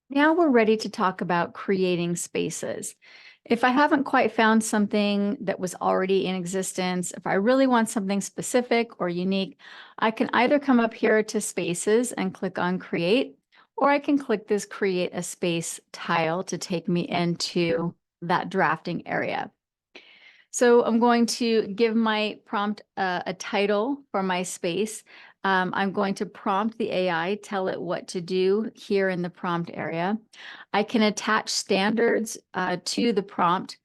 Now we're ready to talk about creating spaces. If I haven't quite found something that was already in existence, if I really want something specific or unique, I can either come up here to spaces and click on create, or I can click this create a space tile to take me into that drafting area. So I'm going to give my prompt a title for my space. I'm going to prompt the AI, tell it what to do here in the prompt area. I can attach standards to the prompt.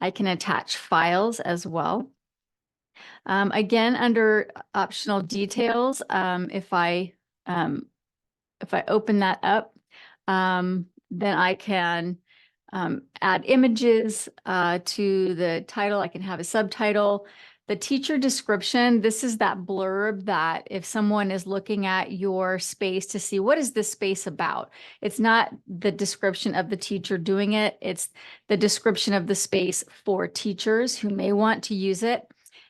I can attach files as well. Again, under optional details, if I open that up, then I can add images to the title. I can have a subtitle. The teacher description, this is that blurb that if someone is looking at your space to see what is this space about, it's not the description of the teacher doing it. It's the description of the space for teachers who may want to use it.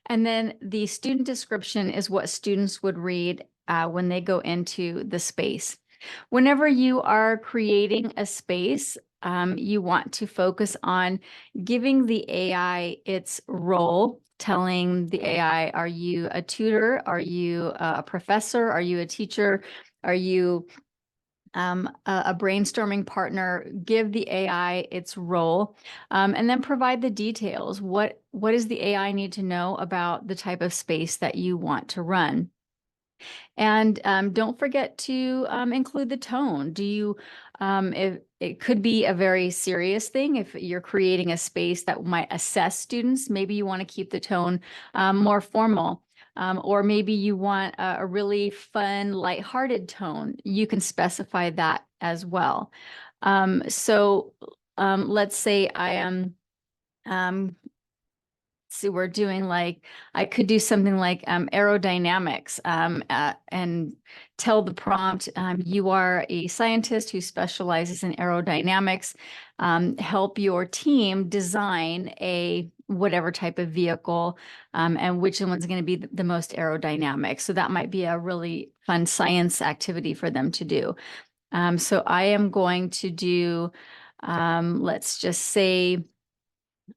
And then the student description is what students would read when they go into the space. Whenever you are creating a space, you want to focus on giving the AI its role, telling the AI, are you a tutor? Are you a professor? Are you a teacher? Are you a brainstorming partner? Give the AI its role, and then provide the details. What does the AI need to know about the type of space that you want to run? And don't forget to include the tone. If it could be a very serious thing if you're creating a space that might assess students, maybe you want to keep the tone more formal. Or maybe you want a really fun, lighthearted tone. You can specify that as well. Let's say I am so we're doing like, I could do something like aerodynamics and tell the prompt, you are a scientist who specializes in aerodynamics. Help your team design a whatever type of vehicle and which one's going to be the most aerodynamic. So that might be a really fun science activity for them to do. So I am going to do, let's just say,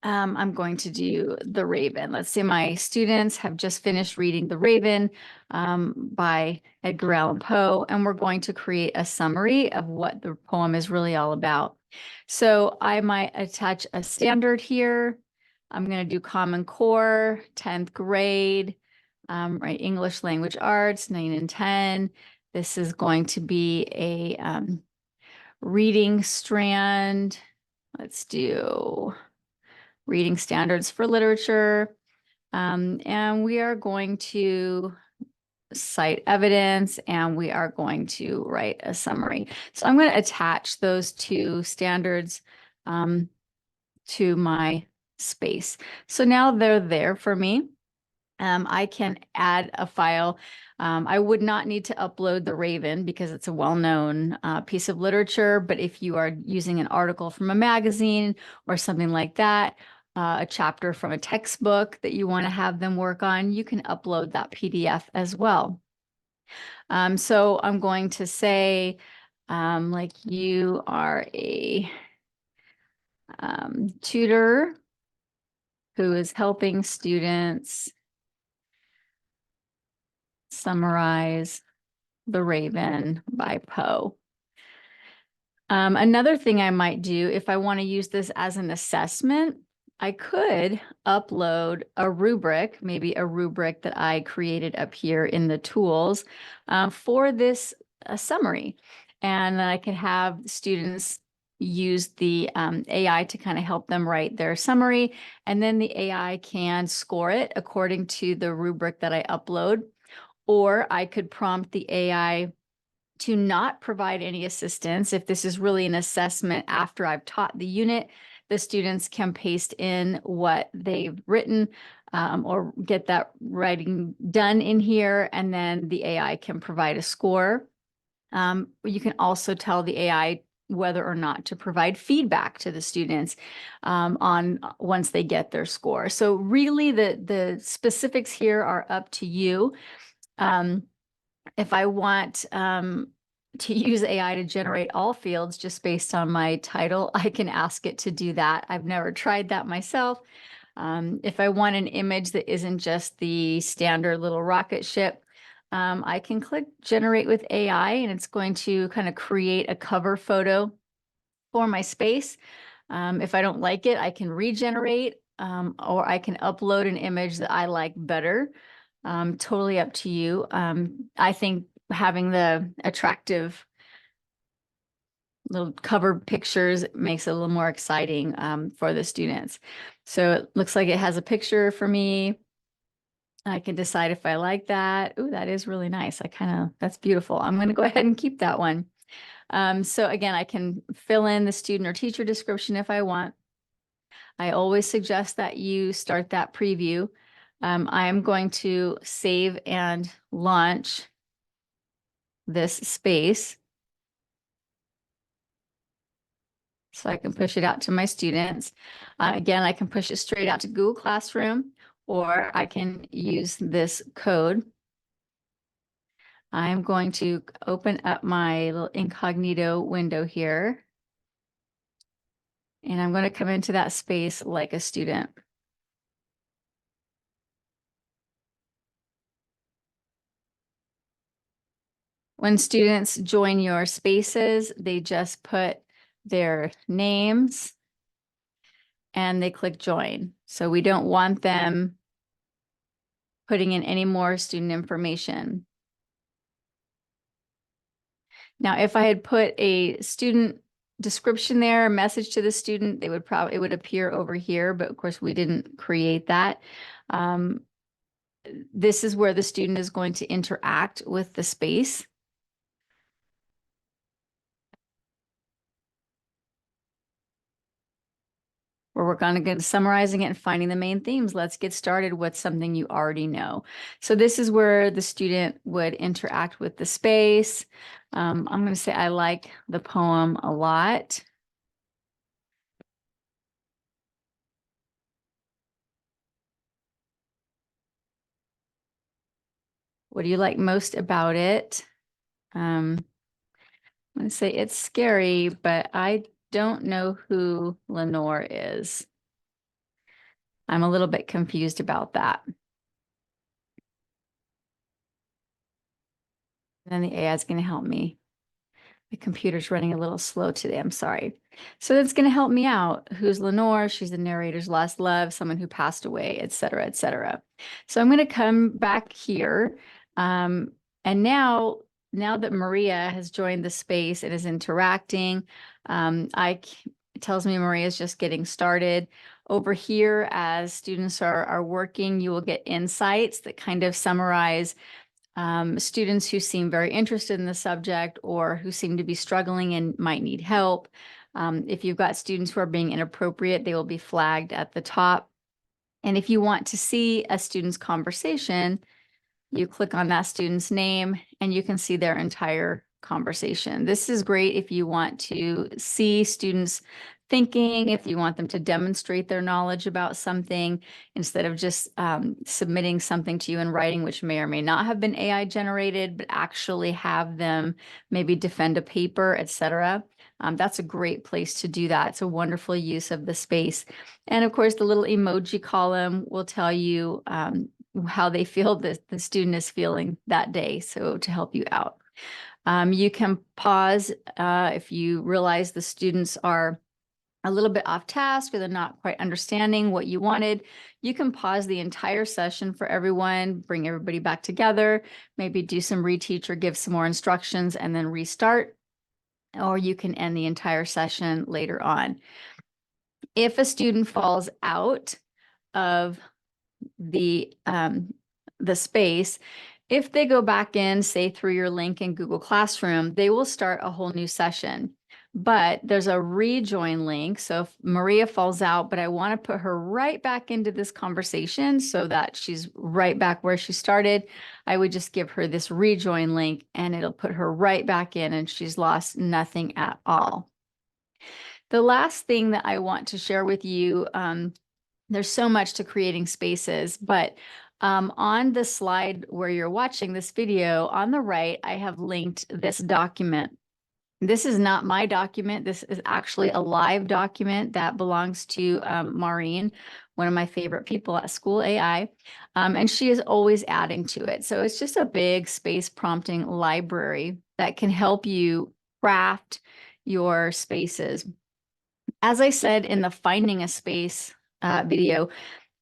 I'm going to do The Raven. Let's say my students have just finished reading The Raven by Edgar Allan Poe, and we're going to create a summary of what the poem is really all about. So I might attach a standard here. I'm going to do Common Core, 10th grade, right, English Language Arts, 9 and 10. This is going to be a reading strand. Let's do reading standards for literature. And we are going to cite evidence and we are going to write a summary. So I'm going to attach those two standards to my space. So now they're there for me. I can add a file. I would not need to upload The Raven because it's a well-known piece of literature, but if you are using an article from a magazine or something like that, a chapter from a textbook that you want to have them work on, you can upload that PDF as well. So I'm going to say, like, you are a tutor who is helping students summarize The Raven by Poe. Another thing I might do if I want to use this as an assessment, I could upload a rubric, maybe a rubric that I created up here in the tools for this summary. And I could have students use the AI to kind of help them write their summary. And then the AI can score it according to the rubric that I upload. Or I could prompt the AI to not provide any assistance. If this is really an assessment after I've taught the unit, the students can paste in what they've written or get that writing done in here, and then the AI can provide a score. You can also tell the AI whether or not to provide feedback to the students on once they get their score. So really the specifics here are up to you. If I want to use AI to generate all fields just based on my title, I can ask it to do that. I've never tried that myself. If I want an image that isn't just the standard little rocket ship, I can click generate with AI and it's going to kind of create a cover photo for my space. If I don't like it, I can regenerate or I can upload an image that I like better. Totally up to you. I think having the attractive little cover pictures makes it a little more exciting for the students. So it looks like it has a picture for me. I can decide if I like that. Ooh, that is really nice. That's beautiful. I'm going to go ahead and keep that one. So again, I can fill in the student or teacher description if I want. I always suggest that you start that preview. I'm going to save and launch this space so I can push it out to my students. Again, I can push it straight out to Google Classroom, or I can use this code. I'm going to open up my little incognito window here. And I'm going to come into that space like a student. When students join your spaces, they just put their names and they click join. So we don't want them putting in any more student information. Now, if I had put a student description there, a message to the student, it would appear over here, but of course we didn't create that. This is where the student is going to interact with the space. We're working on summarizing it and finding the main themes. Let's get started with something you already know. So this is where the student would interact with the space. I'm going to say I like the poem a lot. What do you like most about it? I'm going to say it's scary, but I don't know who Lenore is. I'm a little bit confused about that. And then the AI is going to help me. The computer's running a little slow today. I'm sorry. So that's going to help me out. Who's Lenore? She's the narrator's lost love, someone who passed away, et cetera, et cetera. So I'm going to come back here. And now that Maria has joined the space and is interacting, it tells me Maria is just getting started. Over here, as students are working, you will get insights that kind of summarize students who seem very interested in the subject or who seem to be struggling and might need help. If you've got students who are being inappropriate, they will be flagged at the top. And if you want to see a student's conversation, you click on that student's name and you can see their entire conversation. This is great if you want to see students thinking, if you want them to demonstrate their knowledge about something instead of just submitting something to you in writing, which may or may not have been AI generated, but actually have them maybe defend a paper, etc. That's a great place to do that. It's a wonderful use of the space. And of course, the little emoji column will tell you how they feel that the student is feeling that day, so to help you out. You can pause if you realize the students are a little bit off task or they're not quite understanding what you wanted. You can pause the entire session for everyone, bring everybody back together, maybe do some reteach or give some more instructions and then restart, or you can end the entire session later on. If a student falls out of the space, if they go back in, say through your link in Google Classroom, they will start a whole new session. But there's a rejoin link. So if Maria falls out, but I want to put her right back into this conversation so that she's right back where she started, I would just give her this rejoin link and it'll put her right back in and she's lost nothing at all. The last thing that I want to share with you, there's so much to creating spaces, but On the slide where you're watching this video, on the right, I have linked this document. This is not my document. This is actually a live document that belongs to Maureen, one of my favorite people at SchoolAI. And she is always adding to it. So it's just a big space prompting library that can help you craft your spaces. As I said in the Finding a Space video,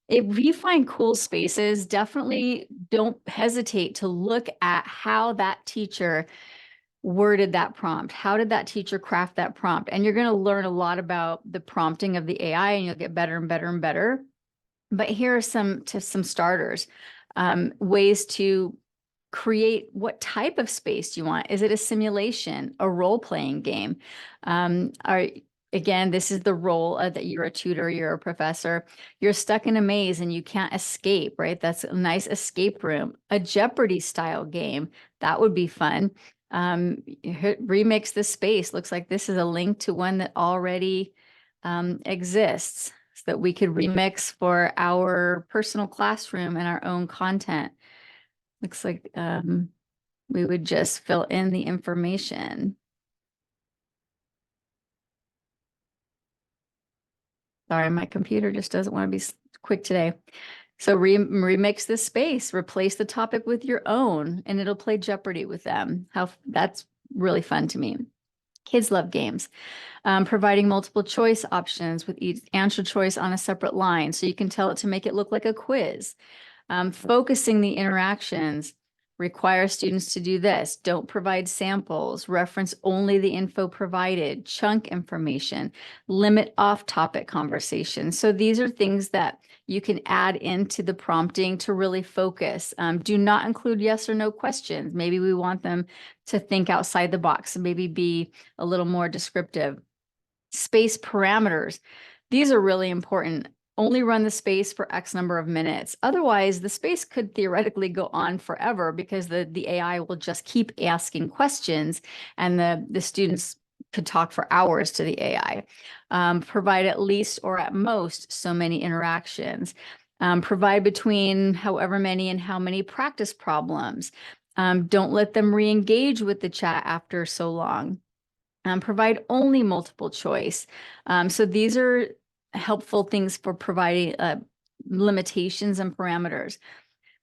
if you find cool spaces, definitely don't hesitate to look at how that teacher worded that prompt. How did that teacher craft that prompt? And you're going to learn a lot about the prompting of the AI, and you'll get better and better and better. But here are some starters, ways to create what type of space you want. Is it a simulation, a role-playing game? Again, this is the role that you're a tutor, you're a professor, you're stuck in a maze and you can't escape, right? That's a nice escape room. A Jeopardy style game, that would be fun. Remix the space. Looks like this is a link to one that already exists, so that we could remix for our personal classroom and our own content. Looks like we would just fill in the information. Sorry, my computer just doesn't want to be quick today. So remix the space, replace the topic with your own, and it'll play Jeopardy with them. That's really fun to me. Kids love games. Providing multiple choice options with each answer choice on a separate line, so you can tell it to make it look like a quiz. Focusing the interactions. Require students to do this. Don't provide samples. Reference only the info provided. Chunk information. Limit off-topic conversation. So these are things that you can add into the prompting to really focus. Do not include yes or no questions. Maybe we want them to think outside the box and maybe be a little more descriptive. Space parameters. These are really important. Only run the space for X number of minutes. Otherwise, the space could theoretically go on forever because the AI will just keep asking questions, and the students could talk for hours to the AI. Provide at least or at most so many interactions. Provide between however many and how many practice problems. Don't let them re-engage with the chat after so long. Provide only multiple choice. So these are helpful things for providing limitations and parameters.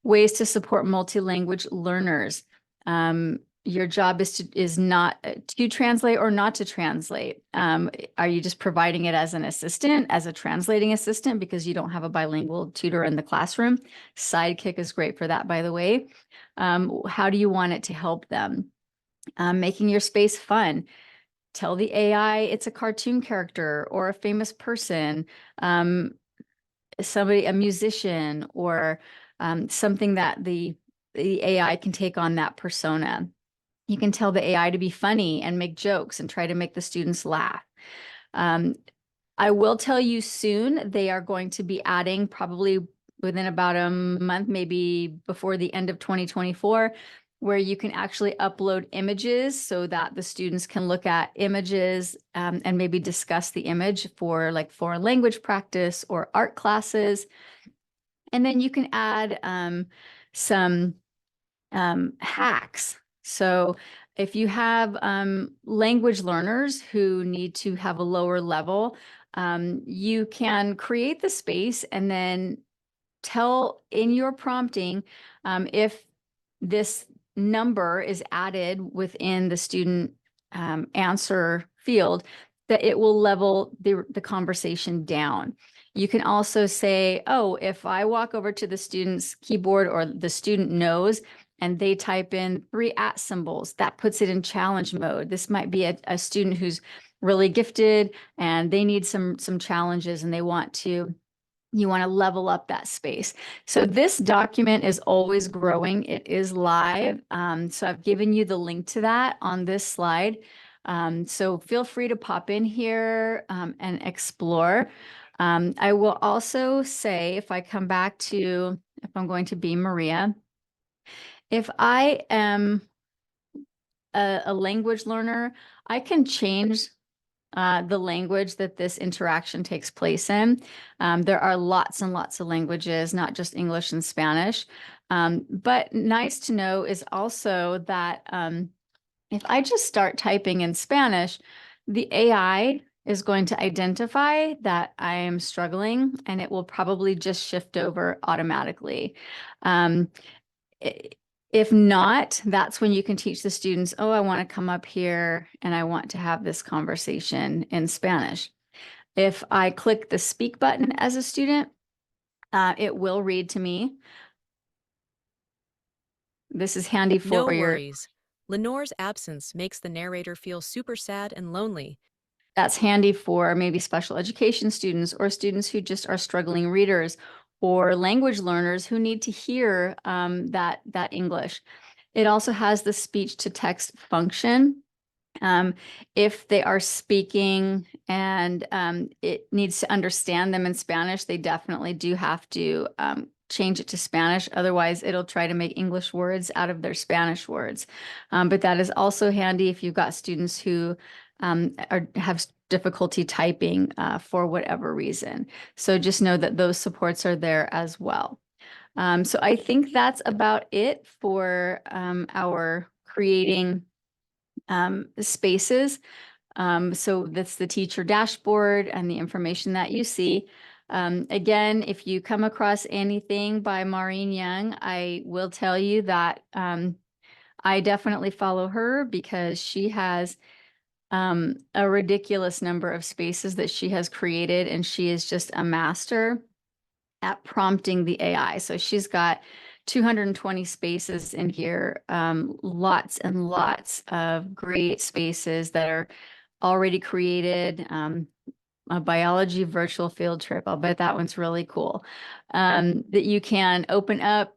Ways to support multi-language learners. Your job is not to translate or not to translate. Are you just providing it as an assistant, as a translating assistant, because you don't have a bilingual tutor in the classroom? Sidekick is great for that, by the way. How do you want it to help them? Making your space fun. Tell the AI it's a cartoon character or a famous person, somebody, a musician, or something that the AI can take on that persona. You can tell the AI to be funny and make jokes and try to make the students laugh. I will tell you soon, they are going to be adding, probably within about a month, maybe before the end of 2024, where you can actually upload images so that the students can look at images and maybe discuss the image for like foreign language practice or art classes. And then you can add some hacks. So if you have language learners who need to have a lower level, you can create the space and then tell in your prompting if this number is added within the student answer field, that it will level the conversation down. You can also say, oh, if I walk over to the student's keyboard or the student knows and they type in 3 @ symbols, that puts it in challenge mode. This might be a student who's really gifted and they need some challenges and you want to level up that space. So this document is always growing. It is live. So I've given you the link to that on this slide. So feel free to pop in here and explore. I will also say, if I come back to, if I'm going to be Maria, if I am a language learner, I can change the language that this interaction takes place in. There are lots and lots of languages, not just English and Spanish. But nice to know is also that if I just start typing in Spanish, the AI is going to identify that I am struggling, and it will probably just shift over automatically. Um, if not, that's when you can teach the students, oh, I want to come up here and I want to have this conversation in Spanish. If I click the speak button as a student, it will read to me. This is handy for No your, worries. Lenore's absence makes the narrator feel super sad and lonely. that's handy for maybe special education students or students who just are struggling readers or language learners who need to hear that English. It also has the speech to text function. If they are speaking and it needs to understand them in Spanish, they definitely do have to change it to Spanish. Otherwise, it'll try to make English words out of their Spanish words. But that is also handy if you've got students who have difficulty typing for whatever reason. So just know that those supports are there as well. So I think that's about it for our creating spaces. So that's the teacher dashboard and the information that you see. Again, if you come across anything by Maureen Young, I will tell you that I definitely follow her because she has a ridiculous number of spaces that she has created, and she is just a master at prompting the AI. So she's got 220 spaces in here, lots and lots of great spaces that are already created. A biology virtual field trip. I'll bet that one's really cool. That you can open up,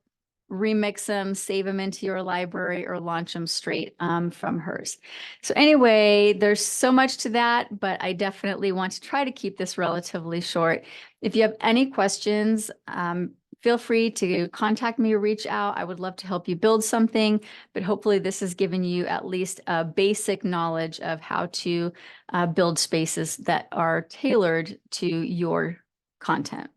remix them, save them into your library, or launch them straight from hers. So anyway, there's so much to that, but I definitely want to try to keep this relatively short. If you have any questions, feel free to contact me or reach out. I would love to help you build something, but hopefully this has given you at least a basic knowledge of how to build spaces that are tailored to your content.